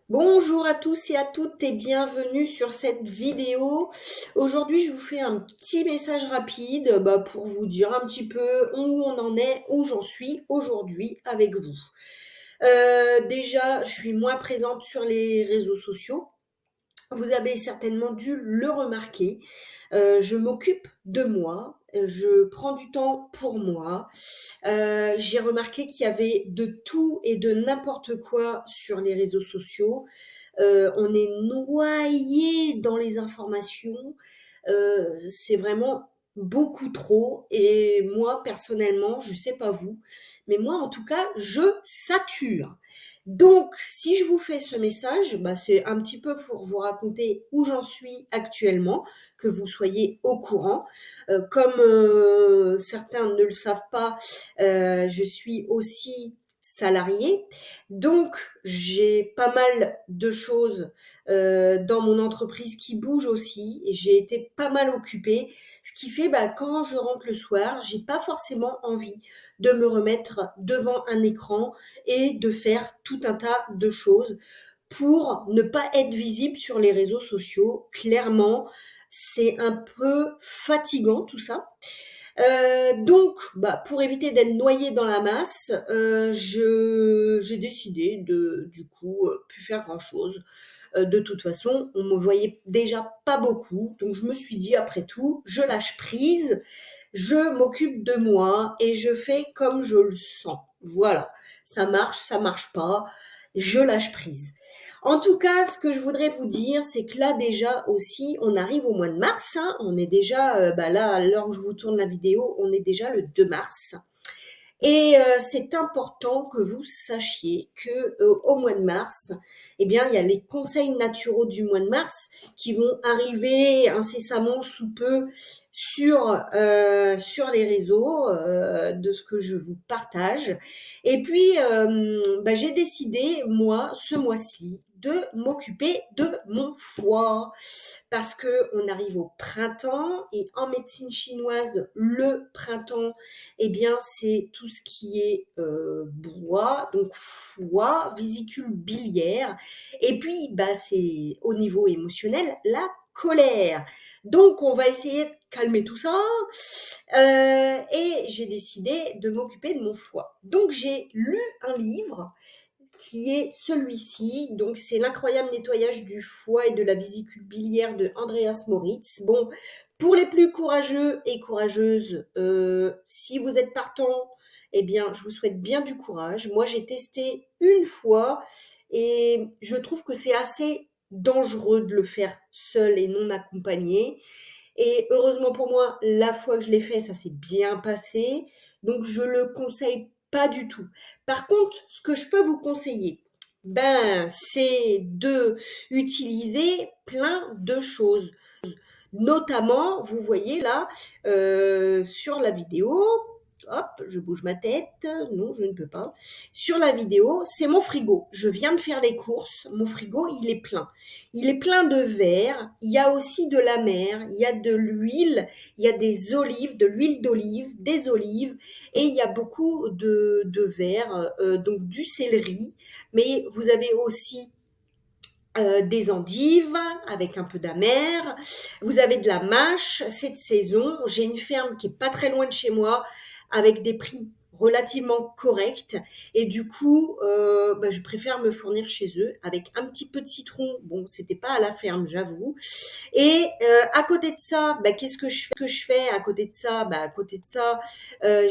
Bonjour à tous et à toutes et bienvenue sur cette vidéo. Aujourd'hui, je vous fais un petit message rapide pour vous dire un petit peu où on en est, où j'en suis aujourd'hui avec vous. Déjà, je suis moins présente sur les réseaux sociaux. Vous avez certainement dû le remarquer. Je m'occupe de moi, je prends du temps pour moi. J'ai remarqué qu'il y avait de tout et de n'importe quoi sur les réseaux sociaux. On est noyé dans les informations. C'est vraiment beaucoup trop. Et moi, personnellement, je sais pas vous, mais moi, en tout cas, je sature. Donc, si je vous fais ce message, c'est un petit peu pour vous raconter où j'en suis actuellement, que vous soyez au courant. Comme certains ne le savent pas, je suis aussi salariée. Donc, j'ai pas mal de choses dans mon entreprise qui bougent aussi et j'ai été pas mal occupée. Ce qui fait, quand je rentre le soir, j'ai pas forcément envie de me remettre devant un écran et de faire tout un tas de choses pour ne pas être visible sur les réseaux sociaux. Clairement, c'est un peu fatigant tout ça. Donc, pour éviter d'être noyée dans la masse, j'ai décidé de, du coup, plus faire grand-chose. De toute façon, on me voyait déjà pas beaucoup, donc je me suis dit, après tout, je lâche prise, je m'occupe de moi et je fais comme je le sens. Voilà, ça marche pas, je lâche prise. En tout cas, ce que je voudrais vous dire, c'est que là déjà aussi, on arrive au mois de mars, hein. On est déjà, là, à l'heure où je vous tourne la vidéo, on est déjà le 2 mars. Et c'est important que vous sachiez que au mois de mars, eh bien, il y a les conseils naturaux du mois de mars qui vont arriver incessamment sous peu sur les réseaux de ce que je vous partage. Et puis, j'ai décidé, moi, ce mois-ci, de m'occuper de mon foie parce que on arrive au printemps et en médecine chinoise, le printemps, eh bien, c'est tout ce qui est bois, donc foie, vésicule biliaire, et puis c'est au niveau émotionnel la colère. Donc, on va essayer de calmer tout ça. Et j'ai décidé de m'occuper de mon foie. Donc, j'ai lu un livre qui est celui-ci. Donc, c'est l'incroyable nettoyage du foie et de la vésicule biliaire de Andreas Moritz. Bon, pour les plus courageux et courageuses, si vous êtes partant, eh bien, je vous souhaite bien du courage. Moi, j'ai testé une fois et je trouve que c'est assez dangereux de le faire seul et non accompagné. Et heureusement pour moi, la fois que je l'ai fait, ça s'est bien passé. Donc, je le conseille pas du tout. Par contre, ce que je peux vous conseiller, c'est de utiliser plein de choses. Notamment, vous voyez là, sur la vidéo, hop, je bouge ma tête, non, je ne peux pas. Sur la vidéo, c'est mon frigo. Je viens de faire les courses, mon frigo, il est plein. Il est plein de verre, il y a aussi de la mer, il y a de l'huile, il y a des olives, de l'huile d'olive, des olives, et il y a beaucoup de verre, donc du céleri, mais vous avez aussi des endives avec un peu d'amer. Vous avez de la mâche, c'est de saison. J'ai une ferme qui est pas très loin de chez moi avec des prix relativement corrects et du coup je préfère me fournir chez eux avec un petit peu de citron. Bon, c'était pas à la ferme, j'avoue. Et à côté de ça, qu'est-ce que je fais à côté de ça? À côté de ça,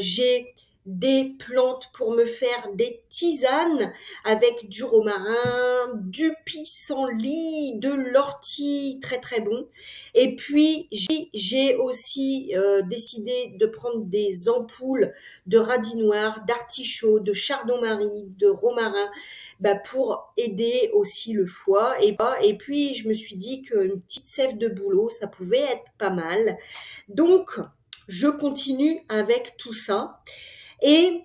j'ai des plantes pour me faire des tisanes avec du romarin, du pissenlit, de l'ortie, très très bon. Et puis j'ai aussi décidé de prendre des ampoules de radis noir, d'artichaut, de chardon-marie, de romarin, pour aider aussi le foie. Et puis je me suis dit qu'une petite sève de bouleau, ça pouvait être pas mal. Donc je continue avec tout ça. Et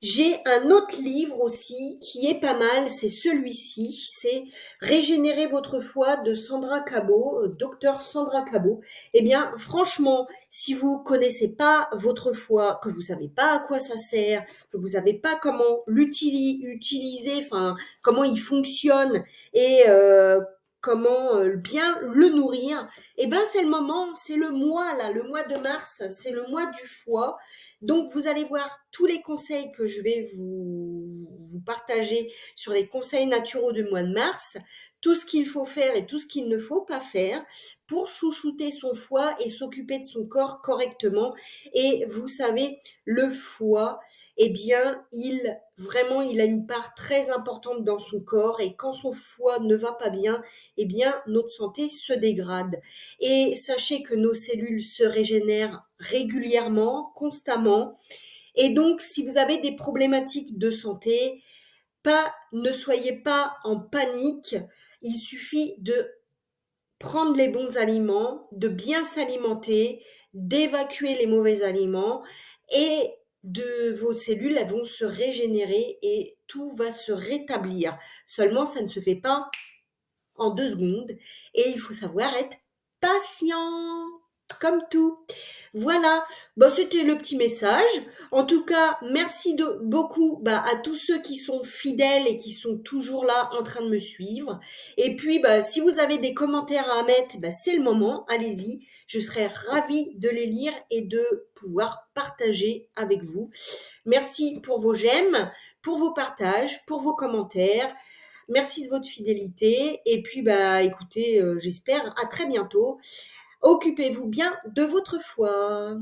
J'ai un autre livre aussi qui est pas mal, c'est celui-ci, c'est Régénérer votre foi de Sandra Cabot, docteur Sandra Cabot. Eh bien, franchement, si vous connaissez pas votre foi, que vous savez pas à quoi ça sert, que vous savez pas comment utiliser, enfin, comment il fonctionne et comment bien le nourrir, eh ben c'est le moment, c'est le mois là, le mois de mars, c'est le mois du foie. Donc, vous allez voir tous les conseils que je vais vous partager sur les conseils naturaux du mois de mars, tout ce qu'il faut faire et tout ce qu'il ne faut pas faire pour chouchouter son foie et s'occuper de son corps correctement. Et vous savez, le foie, eh bien, il a une part très importante dans son corps et quand son foie ne va pas bien, eh bien, notre santé se dégrade. Et sachez que nos cellules se régénèrent régulièrement, constamment. Et donc, si vous avez des problématiques de santé, ne soyez pas en panique. Il suffit de prendre les bons aliments, de bien s'alimenter, d'évacuer les mauvais aliments et vos cellules, elles vont se régénérer et tout va se rétablir. Seulement, ça ne se fait pas en 2 secondes et il faut savoir être patient, comme tout. Voilà, bon, c'était le petit message. En tout cas, merci beaucoup à tous ceux qui sont fidèles et qui sont toujours là en train de me suivre. Et puis, si vous avez des commentaires à mettre, c'est le moment, allez-y. Je serai ravie de les lire et de pouvoir partager avec vous. Merci pour vos j'aime, pour vos partages, pour vos commentaires. Merci de votre fidélité. Et puis, écoutez, j'espère à très bientôt. Occupez-vous bien de votre foi.